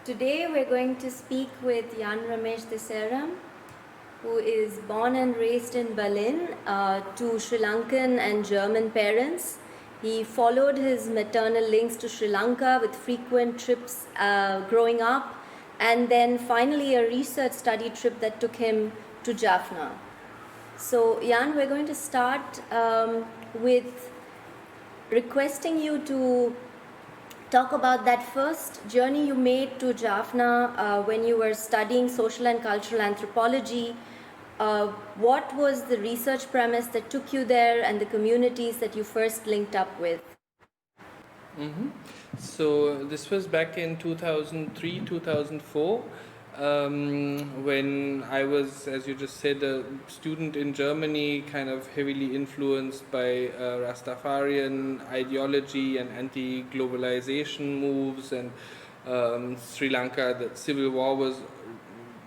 Today we're going to speak with Jan Ramesh de Saram, who is born and raised in Berlin to Sri Lankan and German parents. He followed his maternal links to Sri Lanka with frequent trips growing up, and then finally a research study trip that took him to Jaffna. So, Jan, we're going to start with requesting you to talk about that first journey you made to Jaffna when you were studying social and cultural anthropology. What was the research premise that took you there and the communities that you first linked up with? So this was back in 2003, 2004, when I was, as you just said, a student in Germany, kind of heavily influenced by Rastafarian ideology and anti-globalization moves, and Sri Lanka. The civil war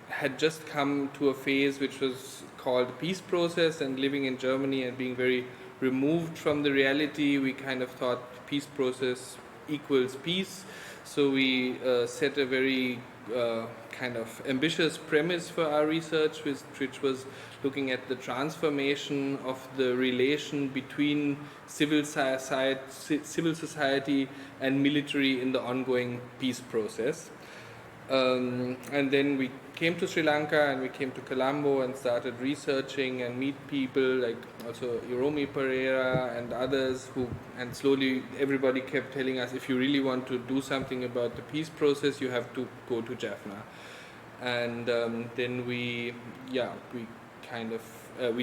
had just come to a phase which was called peace process, and living in Germany and being very removed from the reality, we kind of thought peace process equals peace. So we set a very kind of ambitious premise for our research, which was looking at the transformation of the relation between civil society and military in the ongoing peace process. And then we came to Sri Lanka and we came to Colombo and started researching and meet people like also Iromi Pereira and others and slowly everybody kept telling us, if you really want to do something about the peace process, you have to go to Jaffna. And then we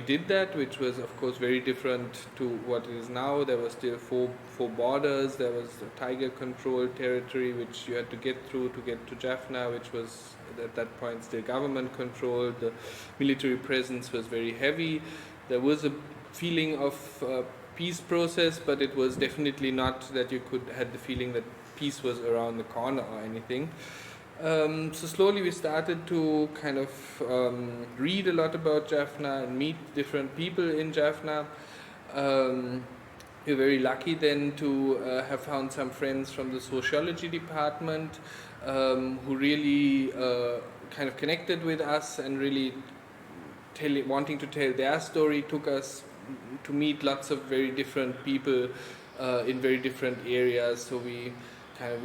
did that, which was of course very different to what it is now. There were still four borders. There was a tiger controlled territory which you had to get through to get to Jaffna, which was at that point still government controlled. The military presence was very heavy. There was a feeling of peace process, but it was definitely not that you had the feeling that peace was around the corner or anything. So slowly we started to kind of read a lot about Jaffna and meet different people in Jaffna. We were very lucky then to have found some friends from the sociology department who really kind of connected with us and really wanting to tell their story took us to meet lots of very different people in very different areas. So we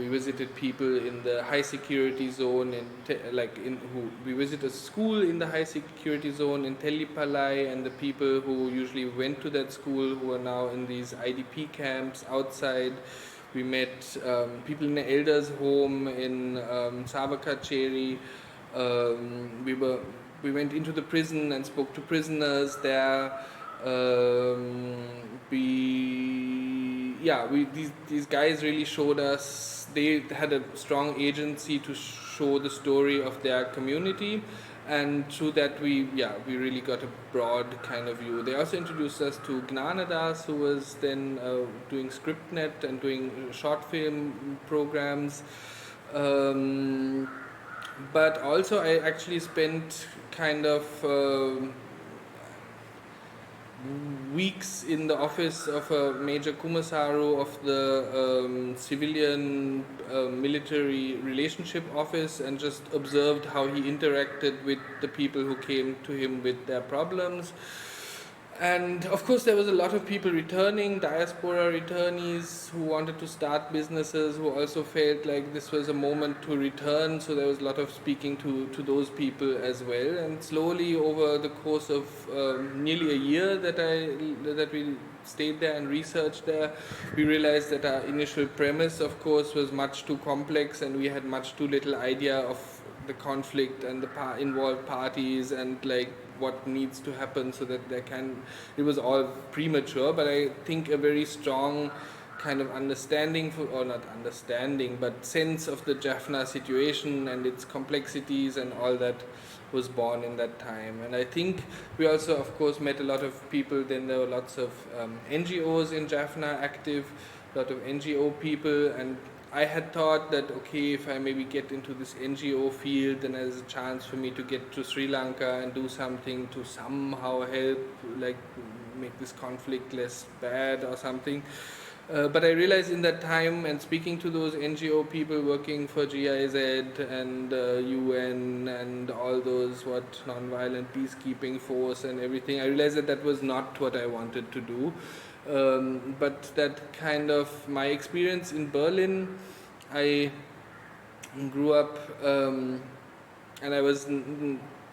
visited people in the high security zone, we visit a school in the high security zone in Tellipalai, and the people who usually went to that school who are now in these IDP camps outside. We met people in the elders' home in Savakacheri. We went into the prison and spoke to prisoners there. These guys really showed us, they had a strong agency to show the story of their community, and through that we really got a broad kind of view. They also introduced us to Gnanadas, who was then doing ScriptNet and doing short film programs. But also I actually spent kind of weeks in the office of a Major Kumasaru of the civilian military relationship office and just observed how he interacted with the people who came to him with their problems. And of course there was a lot of people returning, diaspora returnees who wanted to start businesses, who also felt like this was a moment to return, so there was a lot of speaking to those people as well. And slowly over the course of nearly a year that we stayed there and researched there, we realized that our initial premise of course was much too complex and we had much too little idea of the conflict and the involved parties and like what needs to happen so that it was all premature, but I think a very strong kind of sense of the Jaffna situation and its complexities and all that was born in that time. And I think we also of course met a lot of people. Then there were lots of NGOs in Jaffna active, a lot of NGO people, and I had thought that, okay, if I maybe get into this NGO field, then there's a chance for me to get to Sri Lanka and do something to somehow help, like make this conflict less bad or something. But I realized in that time, and speaking to those NGO people working for GIZ and UN and all those non-violent peacekeeping force and everything, I realized that that was not what I wanted to do. But that kind of my experience in Berlin, I grew up, and I was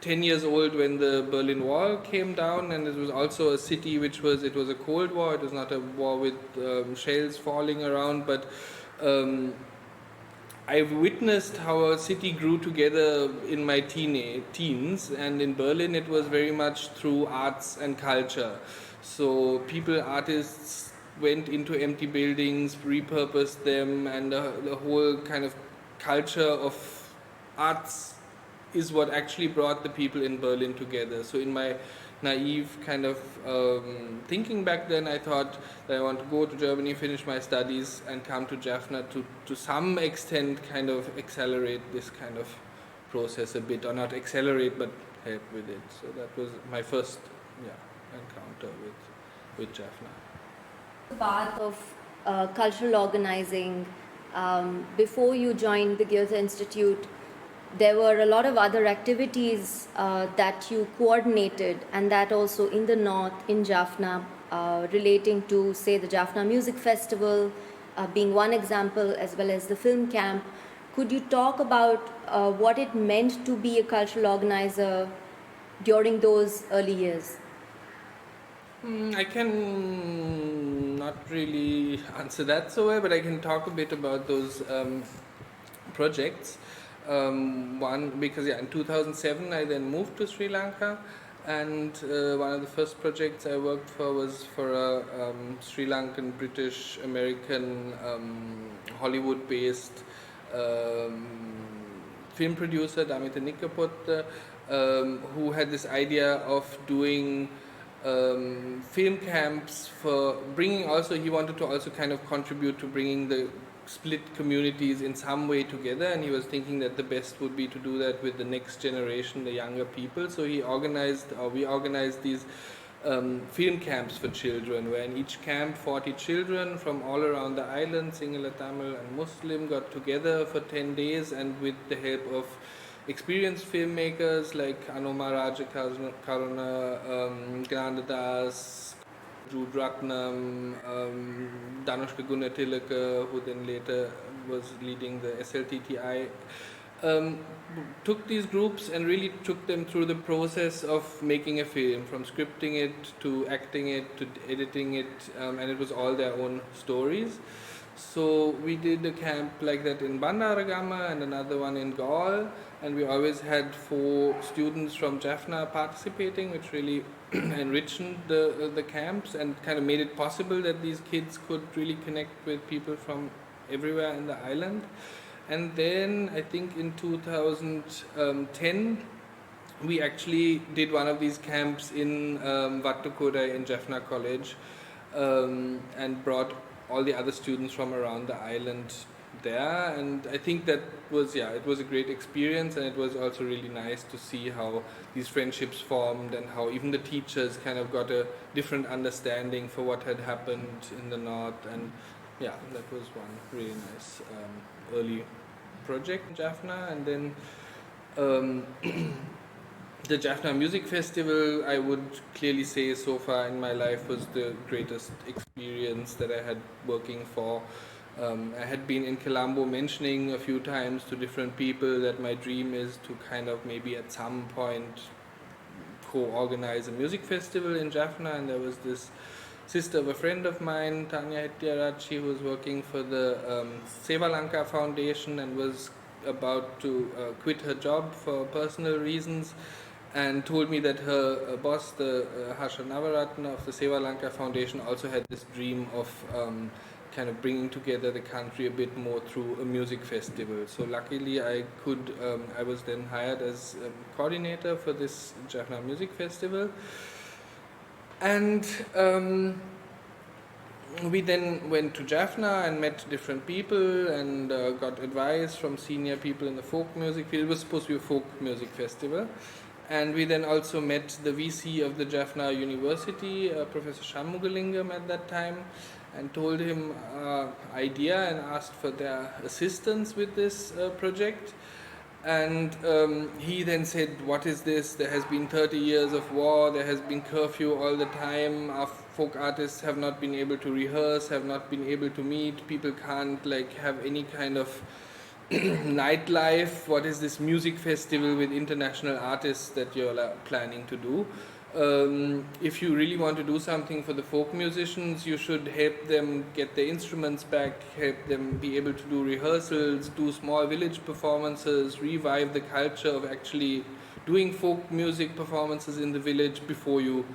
10 years old when the Berlin Wall came down, and it was also a city it was a Cold War. It was not a war with shells falling around, but I've witnessed how a city grew together in my teens, and in Berlin it was very much through arts and culture. So artists went into empty buildings, repurposed them, and the whole kind of culture of arts is what actually brought the people in Berlin together. So in my naive kind of thinking back then, I thought that I want to go to Germany, finish my studies, and come to Jaffna to some extent kind of accelerate this kind of process a bit, or not accelerate, but help with it. So that was my first encounter with Jaffna. The path of cultural organizing, before you joined the Goethe-Institut, there were a lot of other activities that you coordinated, and that also in the north, in Jaffna, relating to, say, the Jaffna Music Festival being one example, as well as the film camp. Could you talk about what it meant to be a cultural organizer during those early years? I can not really answer that so well, but I can talk a bit about those projects. One, because in 2007 I then moved to Sri Lanka, and one of the first projects I worked for was for a Sri Lankan British American Hollywood-based film producer, Damita Nikkapotta, who had this idea of doing film camps for bringing, also he wanted to also kind of contribute to bringing the split communities in some way together, and he was thinking that the best would be to do that with the next generation, the younger people. So we organized these film camps for children, where in each camp 40 children from all around the island, Sinhala, Tamil and Muslim, got together for 10 days, and with the help of experienced filmmakers like Anoma Rajakaruna, Grandadas, Drew Drucknam, Danushka Gunatilaka, who then later was leading the SLTTI, took these groups and really took them through the process of making a film, from scripting it to acting it to editing it, and it was all their own stories. So we did a camp like that in Bandaragama and another one in Gaul, and we always had 4 students from Jaffna participating, which really enriched the camps and kind of made it possible that these kids could really connect with people from everywhere in the island. And then I think in 2010 we actually did one of these camps in Vattukodai in Jaffna College, and brought all the other students from around the island there, and I think that was it was a great experience, and it was also really nice to see how these friendships formed and how even the teachers kind of got a different understanding for what had happened in the north, and that was one really nice early project in Jaffna. And then the Jaffna Music Festival, I would clearly say so far in my life, was the greatest experience that I had working for. I had been in Kälam mentioning a few times to different people that my dream is to kind of maybe at some point co-organize a music festival in Jaffna, and there was this sister of a friend of mine, Tanya Hettiarachi, who was working for the Seva Lanka Foundation and was about to quit her job for personal reasons, and told me that her boss, the Harsha Navaratna of the Seva Lanka Foundation, also had this dream of kind of bringing together the country a bit more through a music festival. So luckily I was then hired as coordinator for this Jaffna Music Festival. And we then went to Jaffna and met different people and got advice from senior people in the folk music field. It was supposed to be a folk music festival. And we then also met the VC of the Jaffna University, Professor Shammugalingam at that time. and told him idea and asked for their assistance with this project. And he then said, what is this? There has been 30 years of war, there has been curfew all the time, our folk artists have not been able to rehearse, have not been able to meet, people can't like have any kind of nightlife. What is this music festival with international artists that you're planning to do? If you really want to do something for the folk musicians, you should help them get their instruments back, help them be able to do rehearsals, do small village performances, revive the culture of actually doing folk music performances in the village before you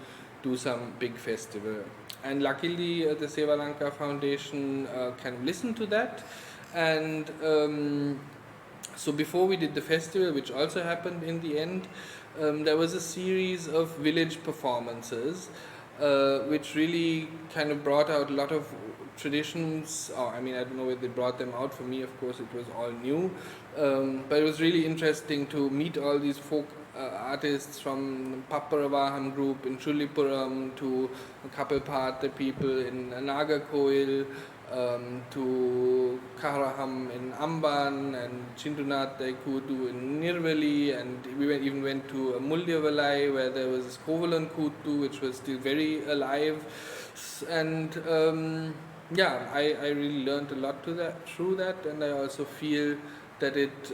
do some big festival. And luckily, the Seva Lanka Foundation kind of listened to that. And so before we did the festival, which also happened in the end, there was a series of village performances which really kind of brought out a lot of traditions. I mean, I don't know whether they brought them out. For me, of course, it was all new. But it was really interesting to meet all these folk artists from Papparavaham group in Chullipuram to Kapilpat people in Nagarkoil, to Karaham in Amban and Chindunath Daikudu in Nirvali, and we even went to Mulyavalai where there was this Kovalan Kutu which was still very alive. And I really learned a lot through that, and I also feel that it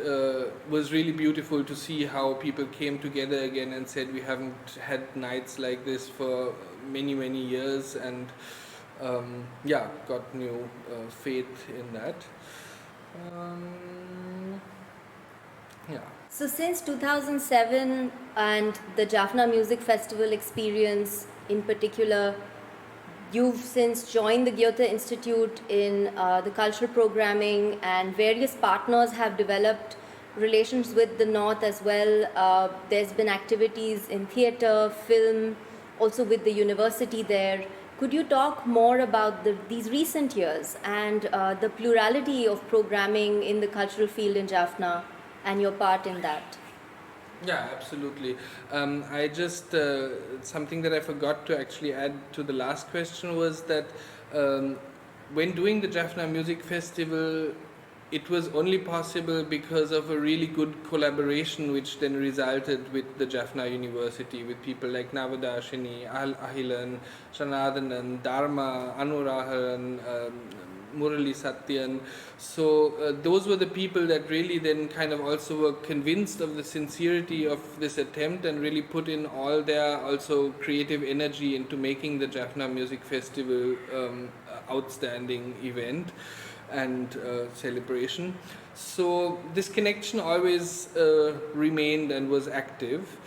was really beautiful to see how people came together again and said we haven't had nights like this for many years, and got new faith in that. So since 2007 and the Jaffna Music Festival experience in particular, you've since joined the Goethe-Institut in the cultural programming, and various partners have developed relations with the North as well. There's been activities in theatre, film, also with the university there. Could you talk more about these recent years and the plurality of programming in the cultural field in Jaffna and your part in that? Yeah, absolutely. I just, something that I forgot to actually add to the last question was that when doing the Jaffna Music Festival, it was only possible because of a really good collaboration which then resulted with the Jaffna University, with people like Navadashini, Ahilan, Shanadanan, Dharma, Anuraharan, Murali Satyan. So those were the people that really then kind of also were convinced of the sincerity of this attempt and really put in all their also creative energy into making the Jaffna Music Festival outstanding event and celebration. So this connection always remained and was active,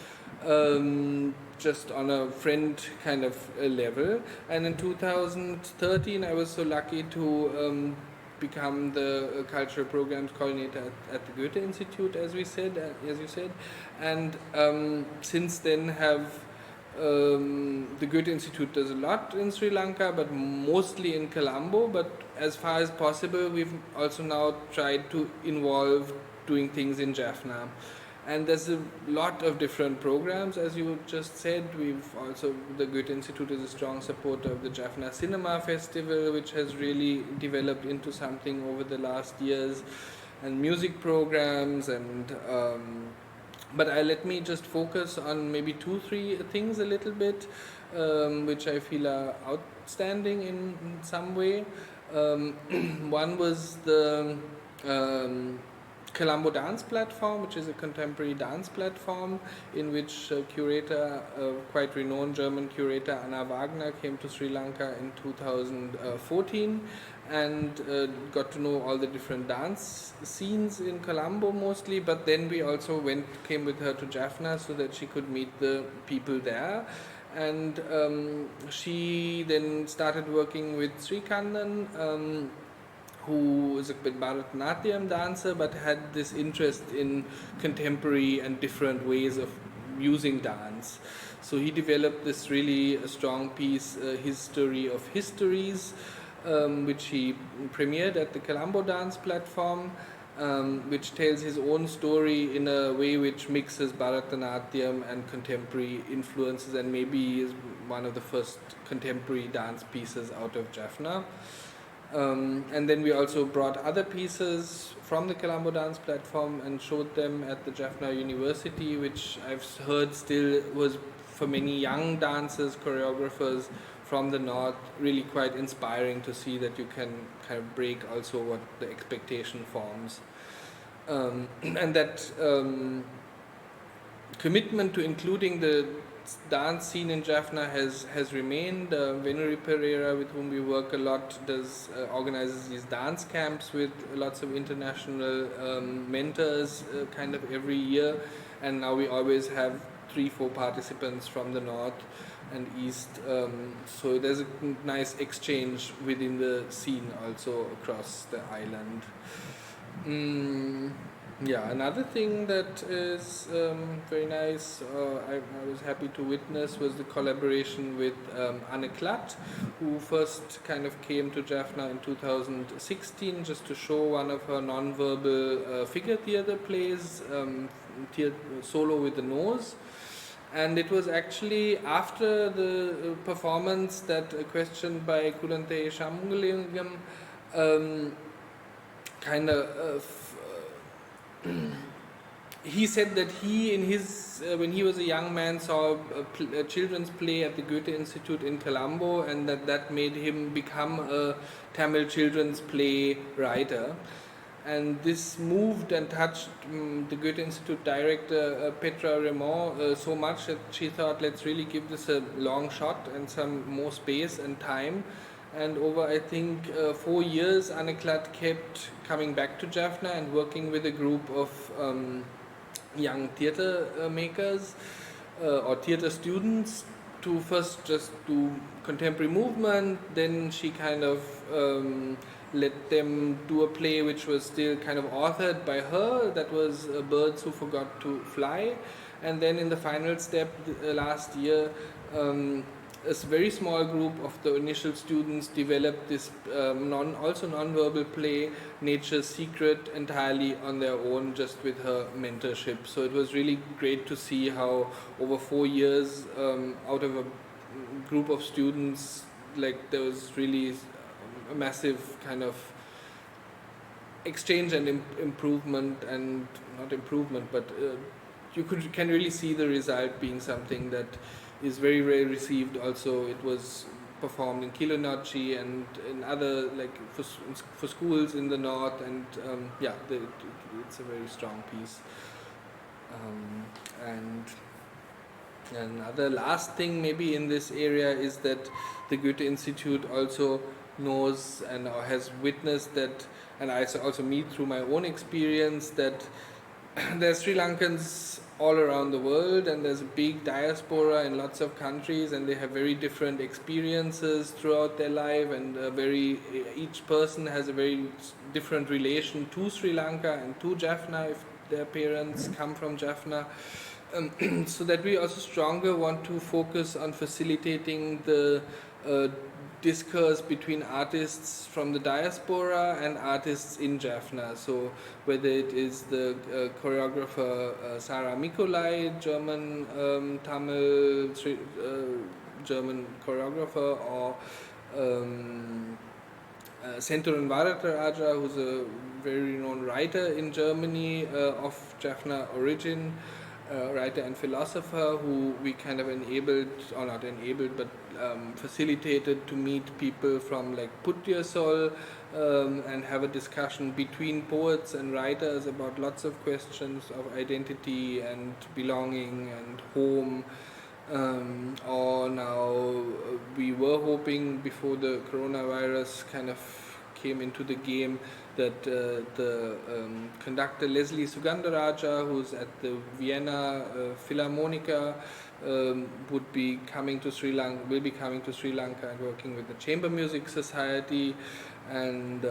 just on a friend kind of level. And in 2013 I was so lucky to become the cultural programs coordinator at the Goethe-Institut, as you said, and since then have the Goethe-Institut does a lot in Sri Lanka, but mostly in Colombo. But as far as possible, we've also now tried to involve doing things in Jaffna. And there's a lot of different programs, as you just said. The Goethe-Institut is a strong supporter of the Jaffna Cinema Festival, which has really developed into something over the last years, and music programs and but let me just focus on maybe 2-3 things a little bit, which I feel are outstanding in some way. One was the Colombo dance platform, which is a contemporary dance platform in which curator, quite renowned German curator Anna Wagner came to Sri Lanka in 2014 and got to know all the different dance scenes in Colombo mostly, but then we also came with her to Jaffna so that she could meet the people there. And she then started working with Sri Kandan, who is a Bharatanatyam dancer but had this interest in contemporary and different ways of using dance. So he developed this really strong piece, History of Histories, which he premiered at the Colombo dance platform, which tells his own story in a way which mixes Bharatanatyam and contemporary influences, and maybe is one of the first contemporary dance pieces out of Jaffna. And then we also brought other pieces from the Colombo dance platform and showed them at the Jaffna University, which I've heard still was, for many young dancers, choreographers from the north, really quite inspiring to see that you can kind of break also what the expectation forms. And that commitment to including the dance scene in Jaffna has remained. Venuri Pereira, with whom we work a lot, organizes these dance camps with lots of international mentors kind of every year, and now we always have 3-4 participants from the north and east, so there's a nice exchange within the scene also across the island. Yeah, another thing that is very nice, I was happy to witness, was the collaboration with Anne Klatt, who first kind of came to Jaffna in 2016 just to show one of her non-verbal figure theater plays, Solo with the Nose. And it was actually after the performance that a question by Kulante Shamgalingam kind of he said that he, in his when he was a young man, saw a children's play at the Goethe-Institut in Colombo, and that made him become a Tamil children's play writer. And this moved and touched the Goethe-Institut director Petra Raymond so much that she thought, let's really give this a long shot and some more space and time. And over, I think, 4 years, Anne Klatt kept coming back to Jaffna and working with a group of young theatre makers or theatre students to first just do contemporary movement. Then she kind of let them do a play which was still kind of authored by her, that was Birds Who Forgot to Fly. And then in the final step last year, a very small group of the initial students developed this also non-verbal play, Nature's Secret, entirely on their own, just with her mentorship. So it was really great to see how over 4 years, out of a group of students, like there was really a massive kind of exchange and improvement, and not improvement, but you can really see the result being something that is very well received. Also, it was performed in Kilinochi and in other, like for schools in the north, and it's a very strong piece. And another last thing maybe in this area is that the Goethe-Institut also knows and has witnessed that, and I also meet through my own experience, that there's Sri Lankans all around the world, and there's a big diaspora in lots of countries, and they have very different experiences throughout their life, and each person has a very different relation to Sri Lanka and to Jaffna if their parents come from Jaffna. So that we also stronger want to focus on facilitating the discourse between artists from the diaspora and artists in Jaffna. So whether it is the choreographer Sara Mikolai, German Tamil German choreographer, or Senturan Varadaraja, who's a very renowned writer in Germany of Jaffna origin, writer and philosopher, who we kind of enabled, or not enabled, but facilitated to meet people from like Putyasol and have a discussion between poets and writers about lots of questions of identity and belonging and home. Or now we were hoping, before the coronavirus kind of came into the game, that the conductor Leslie Sugandharaja, who's at the Vienna Philharmonica, will be coming to Sri Lanka and working with the Chamber Music Society. And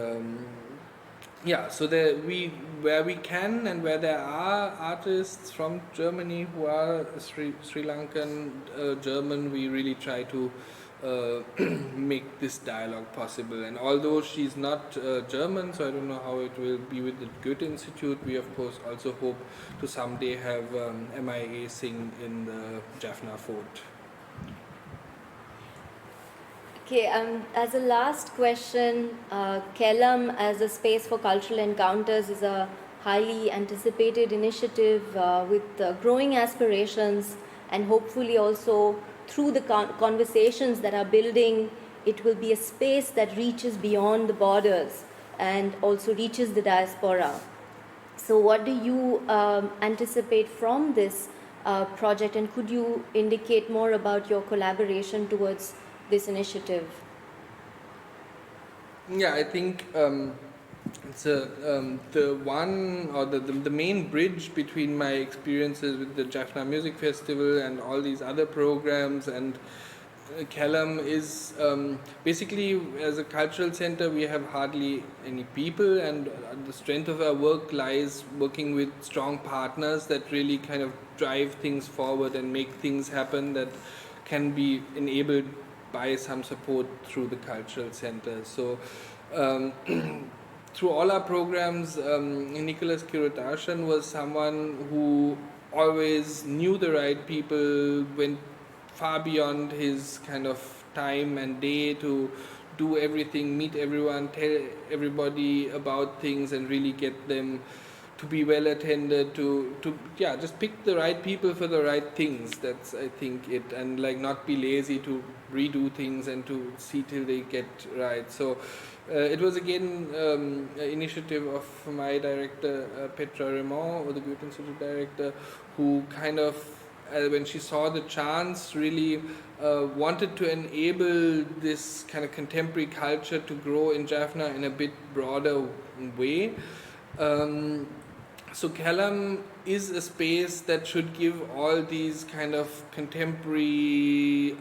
so where we can, and where there are artists from Germany who are Sri Lankan German, we really try to make this dialogue possible. And although she's not German, so I don't know how it will be with the Goethe-Institut, we of course also hope to someday have MIA sing in the Jaffna fort. Okay, as a last question, Kälam as a space for cultural encounters is a highly anticipated initiative with growing aspirations, and hopefully also through the conversations that are building, it will be a space that reaches beyond the borders and also reaches the diaspora. So what do you anticipate from this project, and could you indicate more about your collaboration towards this initiative? Yeah, I think it's the one or the main bridge between my experiences with the Jaffna Music Festival and all these other programs and Kälam is basically, as a cultural center, we have hardly any people, and the strength of our work lies working with strong partners that really kind of drive things forward and make things happen that can be enabled by some support through the cultural center. So through all our programs, Nicholas Curator was someone who always knew the right people, went far beyond his kind of time and day to do everything, meet everyone, tell everybody about things, and really get them to be well attended, to yeah, just pick the right people for the right things. That's, I think, it. And like not be lazy to redo things and to see till they get right. So it was again an initiative of my director Petra Raymond, or the Goethe-Institut director, who kind of when she saw the chance, really wanted to enable this kind of contemporary culture to grow in Jaffna in a bit broader way. So Kälam is a space that should give all these kind of contemporary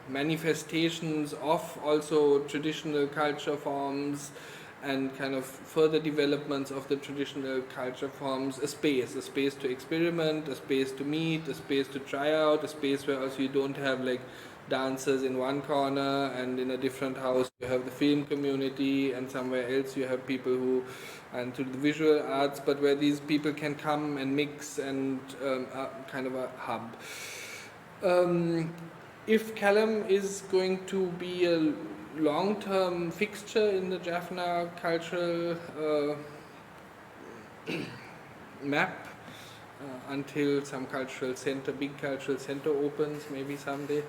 manifestations of also traditional culture forms and kind of further developments of the traditional culture forms, a space to experiment, a space to meet, a space to try out, a space where also you don't have like dancers in one corner and in a different house you have the film community, and somewhere else you have people who and to the visual arts, but where these people can come and mix, and kind of a hub. If Kälam is going to be a long-term fixture in the Jaffna cultural map until some cultural center, big cultural center opens maybe someday,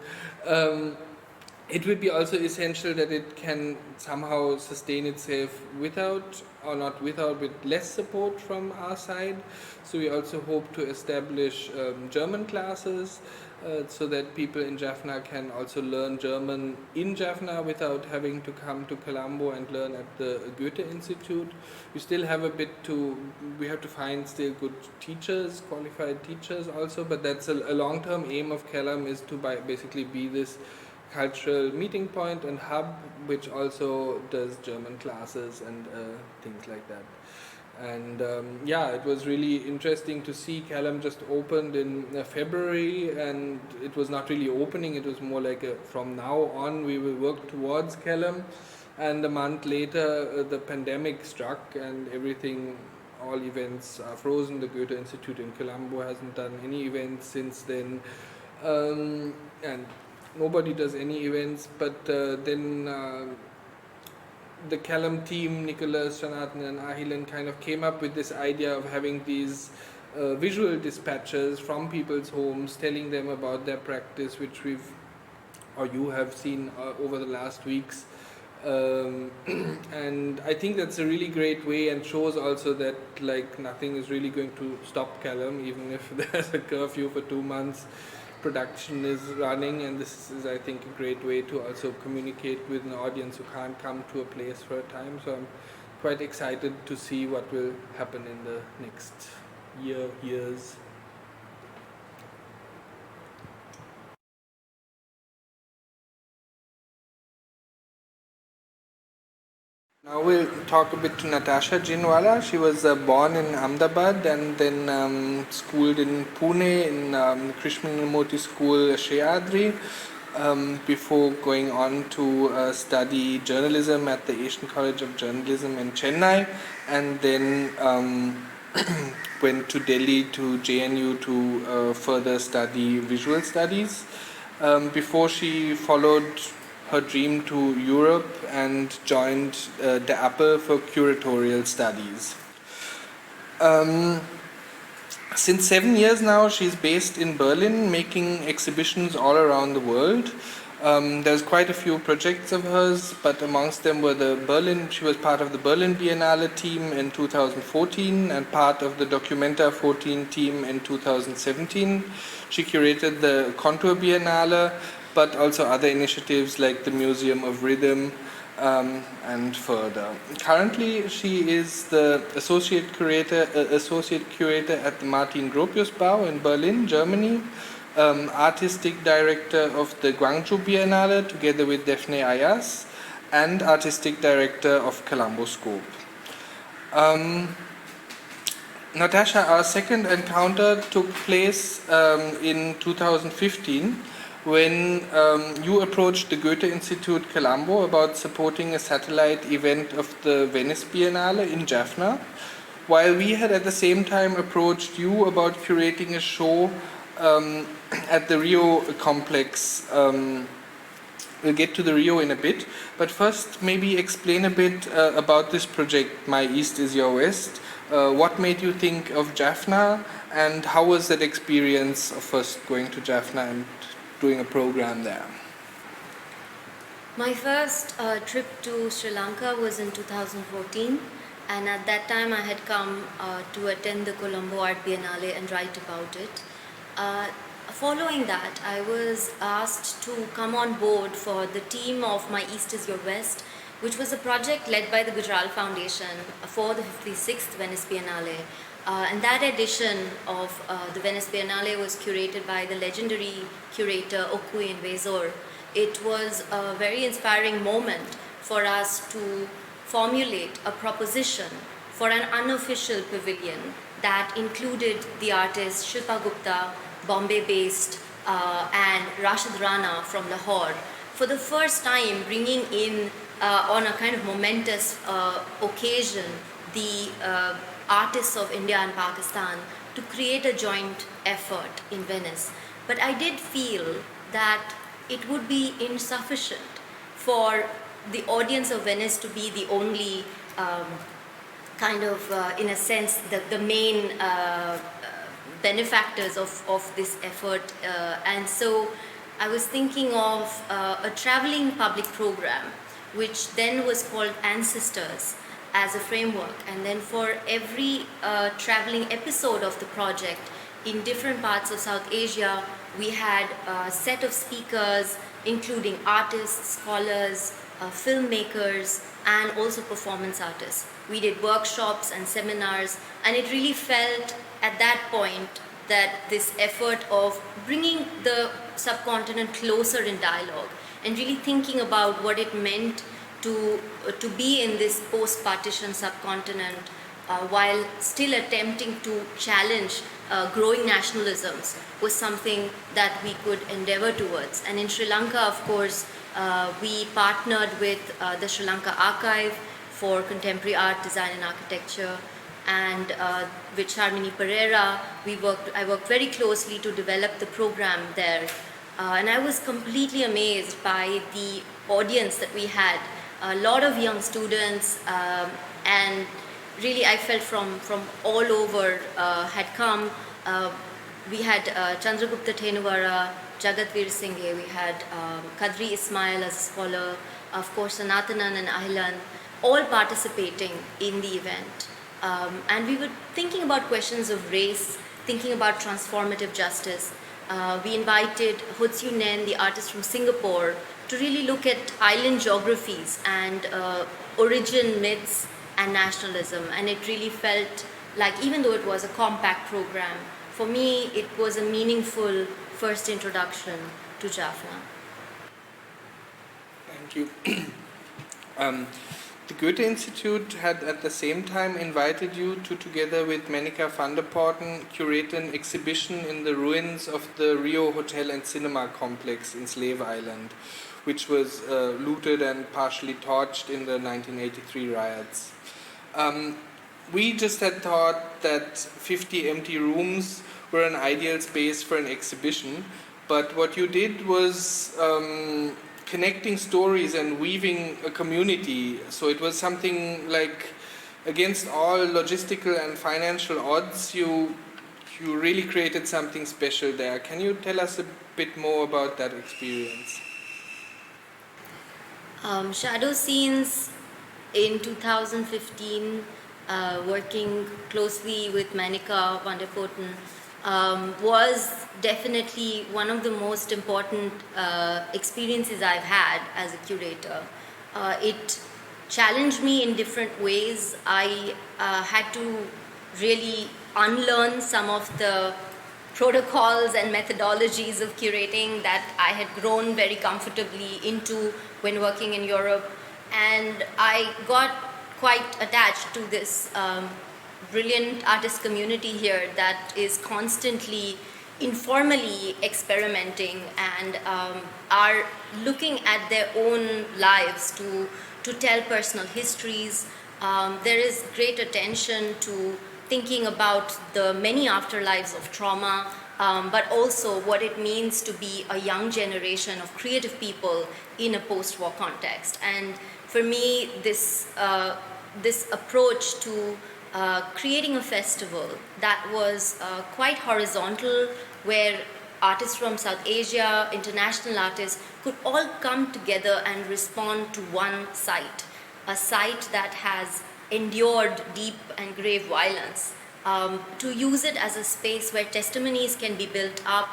it will be also essential that it can somehow sustain itself without, or not without, with less support from our side. So we also hope to establish German classes so that people in Jaffna can also learn German in Jaffna without having to come to Colombo and learn at the Goethe-Institut. We still have a bit to, we have to find still good teachers, qualified teachers also, but that's a long-term aim of Kälam, is to basically be this cultural meeting point and hub, which also does German classes and things like that. And yeah, it was really interesting to see Kälam just opened in February, and it was not really opening, it was more like from now on we will work towards Kälam. And a month later the pandemic struck and everything, all events are frozen. The Goethe-Institut in Colombo hasn't done any events since then, and nobody does any events. But then the Kälam team, Nicholas, Jonathan and Ahilan, kind of came up with this idea of having these visual dispatches from people's homes, telling them about their practice, which you have seen over the last weeks. And I think that's a really great way, and shows also that like nothing is really going to stop Kälam, even if there's a curfew for 2 months. Production is running, and this is, I think, a great way to also communicate with an audience who can't come to a place for a time. So I'm quite excited to see what will happen in the next years. Now we'll talk a bit to Natasha Ginwala. She was born in Ahmedabad and then schooled in Pune in the Krishnamurti School, Shayadri, before going on to study journalism at the Asian College of Journalism in Chennai, and then went to Delhi to JNU to further study visual studies. before she followed her dream to Europe and joined the Apple for curatorial studies. Since 7 years now, she's based in Berlin, making exhibitions all around the world. There's quite a few projects of hers, but amongst them were she was part of the Berlin Biennale team in 2014 and part of the Documenta 14 team in 2017. She curated the Contour Biennale, but also other initiatives like the Museum of Rhythm, and further. Currently, she is the associate curator at the Martin Gropius Bau in Berlin, Germany, artistic director of the Guangzhou Biennale together with Daphne Ayas, and artistic director of Colomboscope. Natasha, our second encounter took place in 2015 when you approached the Goethe-Institut Kälam about supporting a satellite event of the Venice Biennale in Jaffna, while we had at the same time approached you about curating a show at the Rio complex. We'll get to the Rio in a bit, but first maybe explain a bit about this project, My East is Your West. What made you think of Jaffna, and how was that experience of first going to Jaffna and doing a program there? My first trip to Sri Lanka was in 2014, and at that time I had come to attend the Colombo Art Biennale and write about it. Following that, I was asked to come on board for the team of My East is Your West, which was a project led by the Gujarat Foundation for the 56th Venice Biennale. And that edition of the Venice Biennale was curated by the legendary curator Okui Invezor. It was a very inspiring moment for us to formulate a proposition for an unofficial pavilion that included the artists Shilpa Gupta, Bombay-based, and Rashid Rana from Lahore, for the first time bringing in on a kind of momentous occasion the artists of India and Pakistan to create a joint effort in Venice. But I did feel that it would be insufficient for the audience of Venice to be the only in a sense, the main benefactors of this effort. And so I was thinking of a traveling public program, which then was called Ancestors, as a framework. And then for every traveling episode of the project in different parts of South Asia, we had a set of speakers, including artists, scholars, filmmakers, and also performance artists. We did workshops and seminars, and it really felt at that point that this effort of bringing the subcontinent closer in dialogue and really thinking about what it meant to be in this post-partition subcontinent while still attempting to challenge growing nationalisms was something that we could endeavor towards. And in Sri Lanka, of course, we partnered with the Sri Lanka Archive for Contemporary Art, Design and Architecture, and with Sharmini Pereira, I worked very closely to develop the program there. And I was completely amazed by the audience that we had. A lot of young students, and really I felt from all over had come. We had Chandragupta Thenuvara, Jagat Veer Singhe, we had Kadri Ismail as a scholar, of course Sanatanan and Ahlan, all participating in the event. And we were thinking about questions of race, thinking about transformative justice. We invited Hotsu Nen, the artist from Singapore, to really look at island geographies and origin myths and nationalism. And it really felt like, even though it was a compact program, for me it was a meaningful first introduction to Jaffna. Thank you. The Goethe-Institut had at the same time invited you to, together with Menika van der Poorten, curate an exhibition in the ruins of the Rio Hotel and Cinema complex in Slave Island, which was looted and partially torched in the 1983 riots. We just had thought that 50 empty rooms were an ideal space for an exhibition, but what you did was connecting stories and weaving a community. So it was something like, against all logistical and financial odds, you really created something special there. Can you tell us a bit more about that experience? Shadow Scenes in 2015, working closely with Manika van der Poten, was definitely one of the most important experiences I've had as a curator. It challenged me in different ways. I had to really unlearn some of the protocols and methodologies of curating that I had grown very comfortably into when working in Europe. And I got quite attached to this brilliant artist community here that is constantly informally experimenting and are looking at their own lives to tell personal histories. There is great attention to thinking about the many afterlives of trauma, but also what it means to be a young generation of creative people in a post-war context. And for me, this approach to creating a festival that was quite horizontal, where artists from South Asia, international artists, could all come together and respond to one site, a site that has endured deep and grave violence, to use it as a space where testimonies can be built up,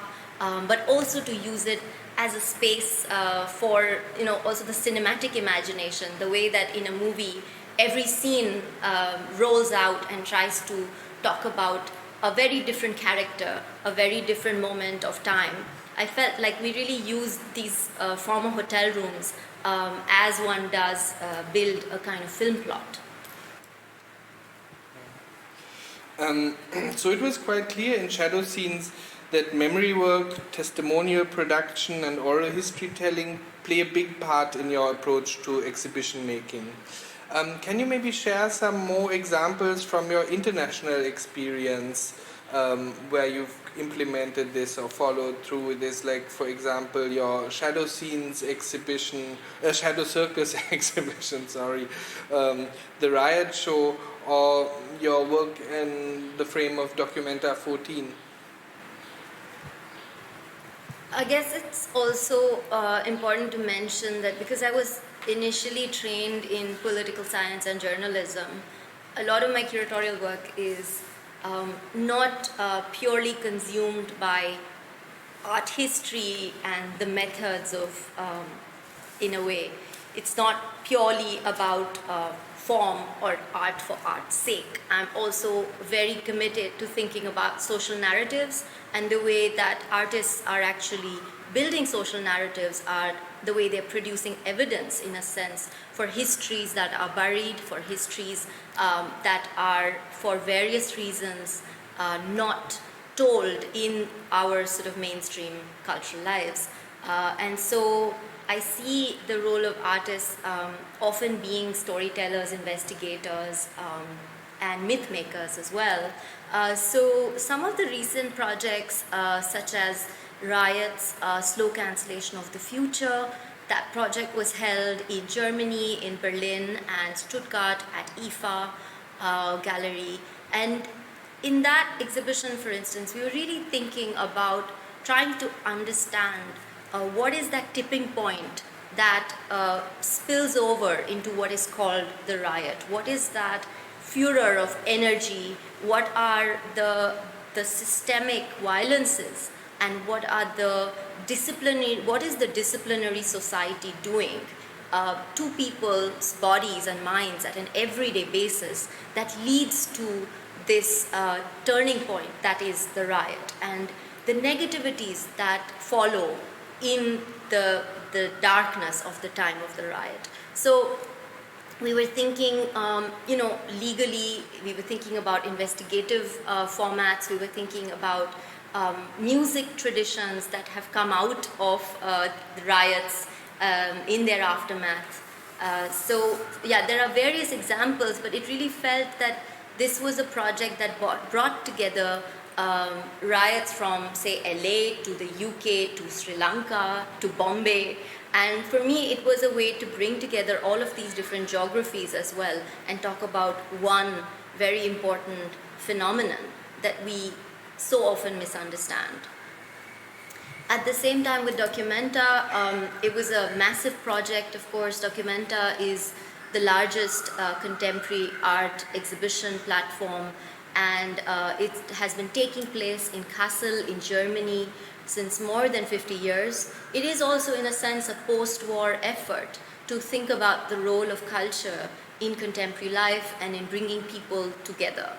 but also to use it as a space for, also the cinematic imagination, the way that in a movie every scene rolls out and tries to talk about a very different character, a very different moment of time. I felt like we really used these former hotel rooms as one does build a kind of film plot. So it was quite clear in Shadow Scenes that memory work, testimonial production and oral history telling play a big part in your approach to exhibition making. Can you maybe share some more examples from your international experience where you've implemented this or followed through with this, like for example your Shadow Scenes exhibition, Shadow Circus exhibition, sorry, the Riot Show, or your work in the frame of Documenta 14? I guess it's also important to mention that because I was initially trained in political science and journalism, a lot of my curatorial work is not purely consumed by art history and the methods of, in a way, it's not purely about form or art for art's sake. I'm also very committed to thinking about social narratives, and the way that artists are actually building social narratives are the way they're producing evidence, in a sense, for histories that are buried, for histories that are, for various reasons, not told in our sort of mainstream cultural lives. And so I see the role of artists often being storytellers, investigators, and myth makers as well. So some of the recent projects, such as Riot's Slow Cancellation of the Future, that project was held in Germany, in Berlin and Stuttgart at IFA Gallery. And in that exhibition, for instance, we were really thinking about trying to understand what is that tipping point that spills over into what is called the riot? What is that furor of energy? What are the systemic violences? And what is the disciplinary society doing to people's bodies and minds at an everyday basis that leads to this turning point that is the riot, and the negativities that follow in the darkness of the time of the riot. So we were thinking, legally, we were thinking about investigative formats, we were thinking about music traditions that have come out of the riots in their aftermath. So there are various examples, but it really felt that this was a project that brought together riots from, say, LA to the UK to Sri Lanka to Bombay. And for me, it was a way to bring together all of these different geographies as well and talk about one very important phenomenon that we so often misunderstand. At the same time with Documenta, it was a massive project, of course. Documenta is the largest contemporary art exhibition platform, and it has been taking place in Kassel in Germany since more than 50 years. It is also, in a sense, a post-war effort to think about the role of culture in contemporary life and in bringing people together.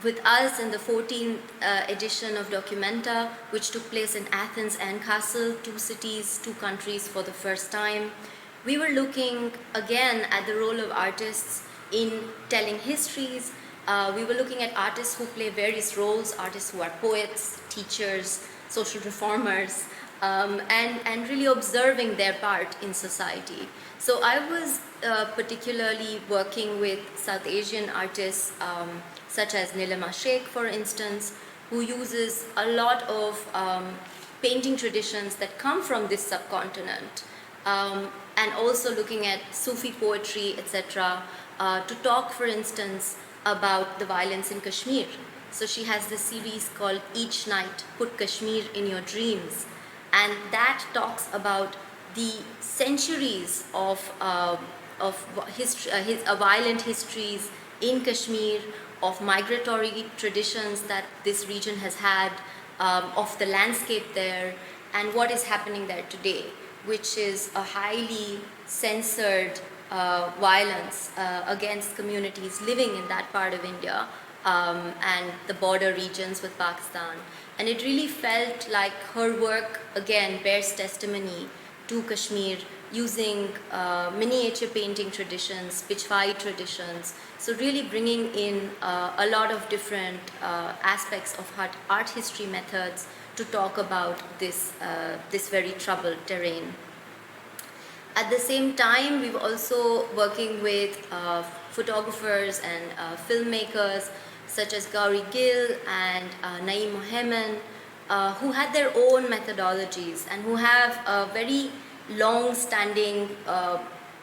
With us in the 14th edition of Documenta, which took place in Athens and Kassel, two cities, two countries for the first time, we were looking again at the role of artists in telling histories. We were looking at artists who play various roles, artists who are poets, teachers, social reformers, and really observing their part in society. So I was particularly working with South Asian artists such as Nilima Sheikh, for instance, who uses a lot of painting traditions that come from this subcontinent, and also looking at Sufi poetry, etc., to talk, for instance, about the violence in Kashmir. So she has this series called Each Night, Put Kashmir in Your Dreams, and that talks about the centuries of violent histories in Kashmir, of migratory traditions that this region has had, of the landscape there, and what is happening there today, which is a highly censored violence against communities living in that part of India and the border regions with Pakistan. And it really felt like her work, again, bears testimony to Kashmir, using miniature painting traditions, Pichwai traditions, so really bringing in a lot of different aspects of art history methods to talk about this very troubled terrain. At the same time, we were also working with photographers and filmmakers such as Gauri Gill and Naeem Mohammed, who had their own methodologies and who have a very long-standing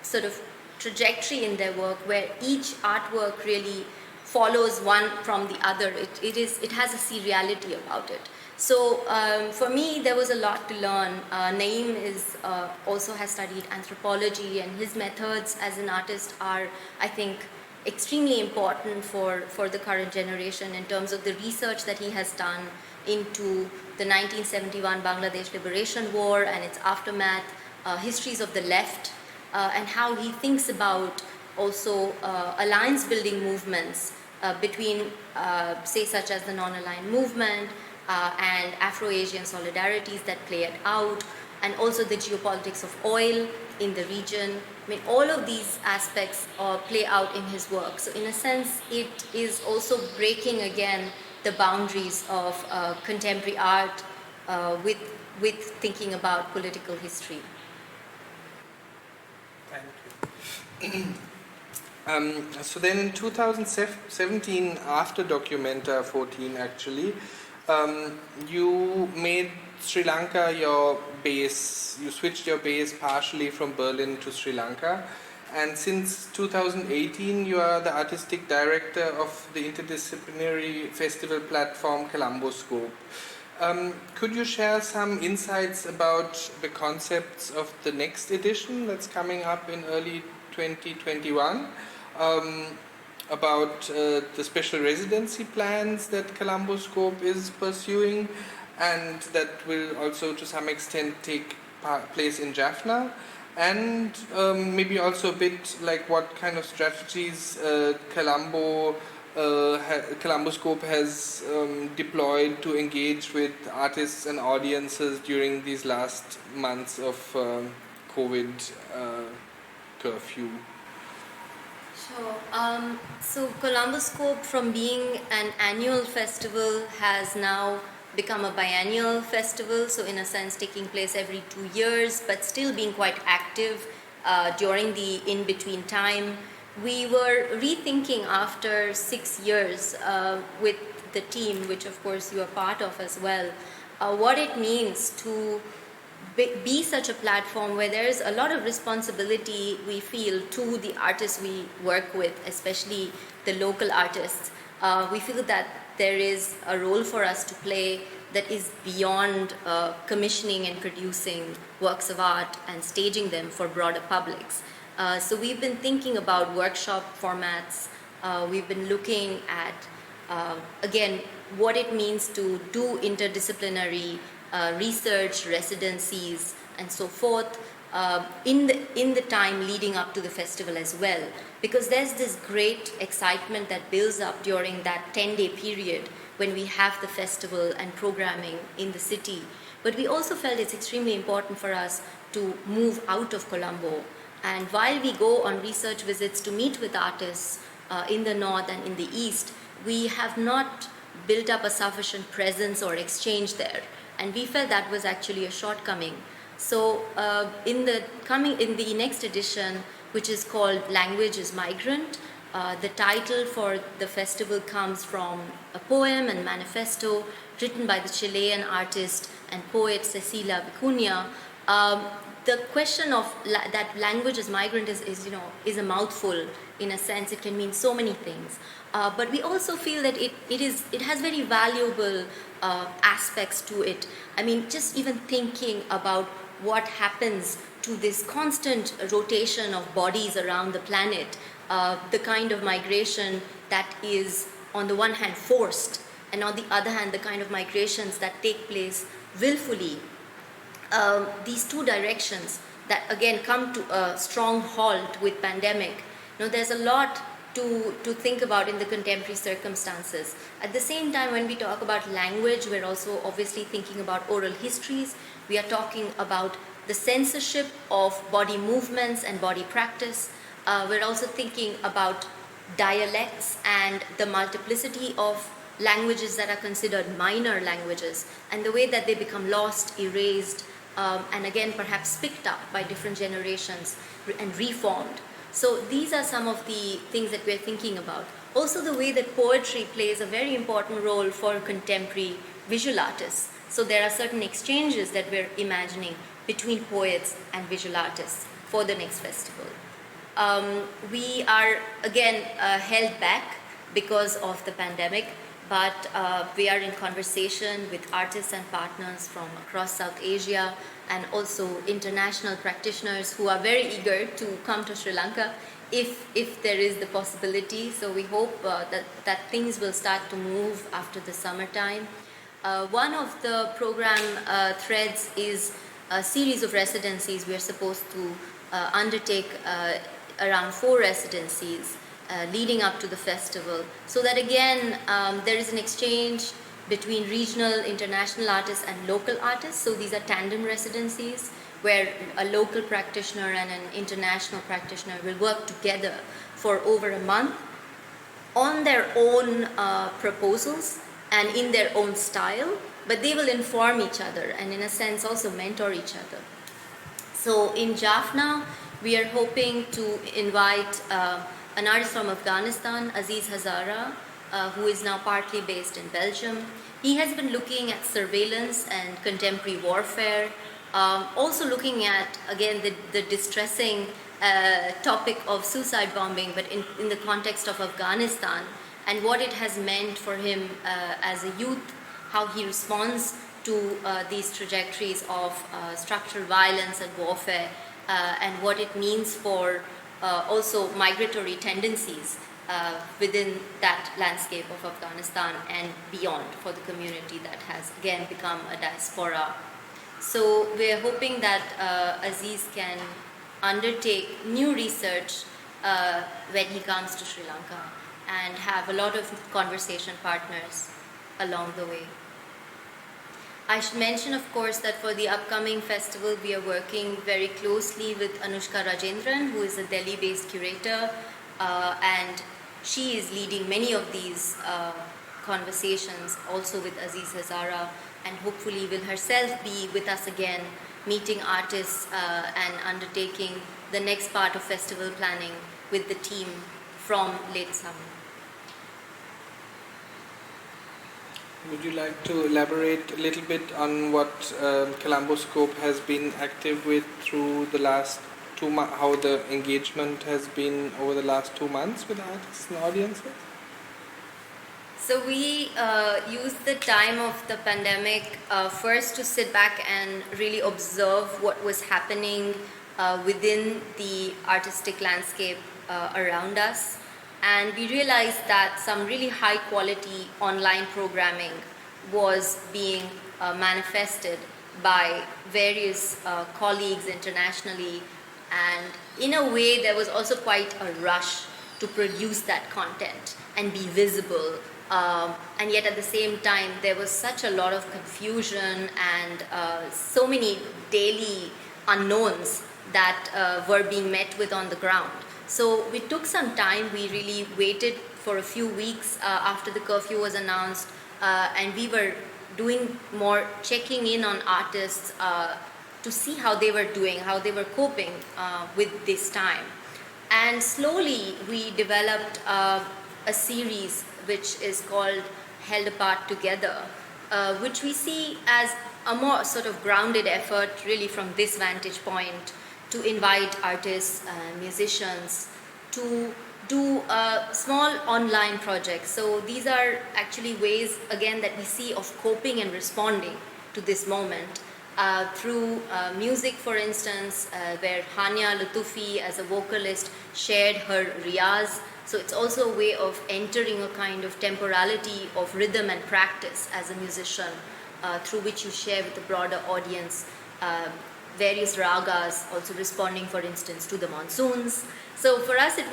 sort of trajectory in their work, where each artwork really follows one from the other. It has a seriality about it. So for me, there was a lot to learn. Naeem also has studied anthropology, and his methods as an artist are, I think, extremely important for the current generation in terms of the research that he has done into the 1971 Bangladesh Liberation War and its aftermath, histories of the left, and how he thinks about also alliance building movements between, say, such as the non-aligned movement and Afro-Asian solidarities that play it out, and also the geopolitics of oil in the region. I mean, all of these aspects play out in his work. So in a sense, it is also breaking again the boundaries of contemporary art with thinking about political history. Thank you. So then in 2017, after Documenta 14 actually, you made Sri Lanka your base. You switched your base partially from Berlin to Sri Lanka. And since 2018, you are the artistic director of the interdisciplinary festival platform Colomboscope. Could you share some insights about the concepts of the next edition that's coming up in early 2021? About the special residency plans that Colomboscope is pursuing, and that will also to some extent take place in Jaffna, and maybe also a bit like what kind of strategies Colomboscope has deployed to engage with artists and audiences during these last months of COVID curfew. So Colomboscope, from being an annual festival, has now become a biennial festival, so in a sense taking place every 2 years, but still being quite active during the in-between time. We were rethinking after 6 years with the team, which of course you are part of as well, what it means to be such a platform where there's a lot of responsibility we feel to the artists we work with, especially the local artists. We feel that there is a role for us to play that is beyond commissioning and producing works of art and staging them for broader publics. So we've been thinking about workshop formats. We've been looking at, again, what it means to do interdisciplinary research, residencies, and so forth in the time leading up to the festival as well. Because there's this great excitement that builds up during that 10-day period when we have the festival and programming in the city. But we also felt it's extremely important for us to move out of Colombo. And while we go on research visits to meet with artists in the north and in the east, we have not built up a sufficient presence or exchange there. And we felt that was actually a shortcoming. So in the next edition, which is called Language is Migrant, the title for the festival comes from a poem and manifesto written by the Chilean artist and poet Cecilia Vicuña. The question of that language as migrant is a mouthful. In a sense, it can mean so many things. But we also feel that it has very valuable aspects to it. I mean, just even thinking about what happens to this constant rotation of bodies around the planet, the kind of migration that is on the one hand forced, and on the other hand the kind of migrations that take place willfully. These two directions that again come to a strong halt with pandemic. There's a lot to think about in the contemporary circumstances. At the same time, when we talk about language, we're also obviously thinking about oral histories. We are talking about the censorship of body movements and body practice. We're also thinking about dialects and the multiplicity of languages that are considered minor languages and the way that they become lost, erased, and again perhaps picked up by different generations and reformed. So these are some of the things that we're thinking about. Also the way that poetry plays a very important role for contemporary visual artists. So there are certain exchanges that we're imagining between poets and visual artists for the next festival. We are again held back because of the pandemic, but we are in conversation with artists and partners from across South Asia and also international practitioners who are very eager to come to Sri Lanka if there is the possibility. So we hope that things will start to move after the summertime. One of the program threads is a series of residencies. We are supposed to undertake around 4 residencies leading up to the festival, so that again there is an exchange between regional, international artists and local artists. So these are tandem residencies where a local practitioner and an international practitioner will work together for over a month on their own proposals and in their own style, but they will inform each other and in a sense also mentor each other. So in Jaffna, we are hoping to invite an artist from Afghanistan, Aziz Hazara, who is now partly based in Belgium. He has been looking at surveillance and contemporary warfare, also looking at, again, the distressing topic of suicide bombing, but in the context of Afghanistan, and what it has meant for him as a youth, how he responds to these trajectories of structural violence and warfare, and what it means for also migratory tendencies within that landscape of Afghanistan and beyond for the community that has again become a diaspora. So we are hoping that Aziz can undertake new research when he comes to Sri Lanka and have a lot of conversation partners along the way. I should mention, of course, that for the upcoming festival, we are working very closely with Anushka Rajendran, who is a Delhi-based curator, and she is leading many of these conversations, also with Aziz Hazara, and hopefully will herself be with us again, meeting artists and undertaking the next part of festival planning with the team from late summer. Would you like to elaborate a little bit on what Colomboscope has been active with through the last 2 months, how the engagement has been over the last 2 months with artists and audiences? So we used the time of the pandemic first to sit back and really observe what was happening within the artistic landscape around us. And we realized that some really high quality online programming was being manifested by various colleagues internationally, and in a way there was also quite a rush to produce that content and be visible, and yet at the same time there was such a lot of confusion and so many daily unknowns that were being met with on the ground. So we took some time. We really waited for a few weeks after the curfew was announced, and we were doing more checking in on artists to see how they were doing, how they were coping with this time. And slowly we developed a series which is called Held Apart Together, which we see as a more sort of grounded effort really from this vantage point to invite artists and musicians to do small online projects. So these are actually ways, again, that we see of coping and responding to this moment through music, for instance, where Hania Lutufi as a vocalist shared her riyaz. So it's also a way of entering a kind of temporality of rhythm and practice as a musician, through which you share with the broader audience various ragas, also responding, for instance, to the monsoons. So for us, it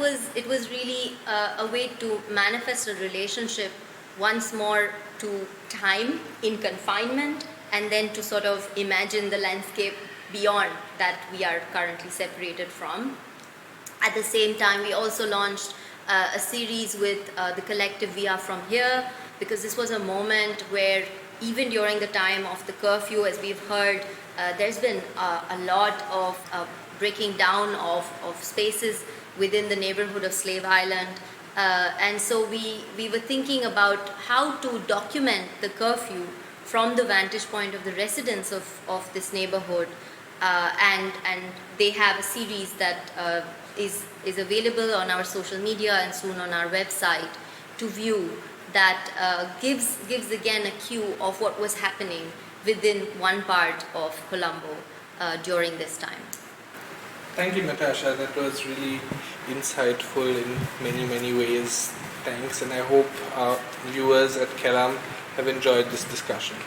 was really a way to manifest a relationship once more to time in confinement, and then to sort of imagine the landscape beyond that we are currently separated from. At the same time, we also launched a series with the collective We Are From Here, because this was a moment where even during the time of the curfew, as we've heard, there's been a lot of breaking down of spaces within the neighborhood of Slave Island. And so we were thinking about how to document the curfew from the vantage point of the residents of this neighborhood. And they have a series that is available on our social media and soon on our website to view, that gives again a cue of what was happening within one part of Colombo during this time. Thank you, Natasha. That was really insightful in many, many ways. Thanks, and I hope our viewers at Kälam have enjoyed this discussion.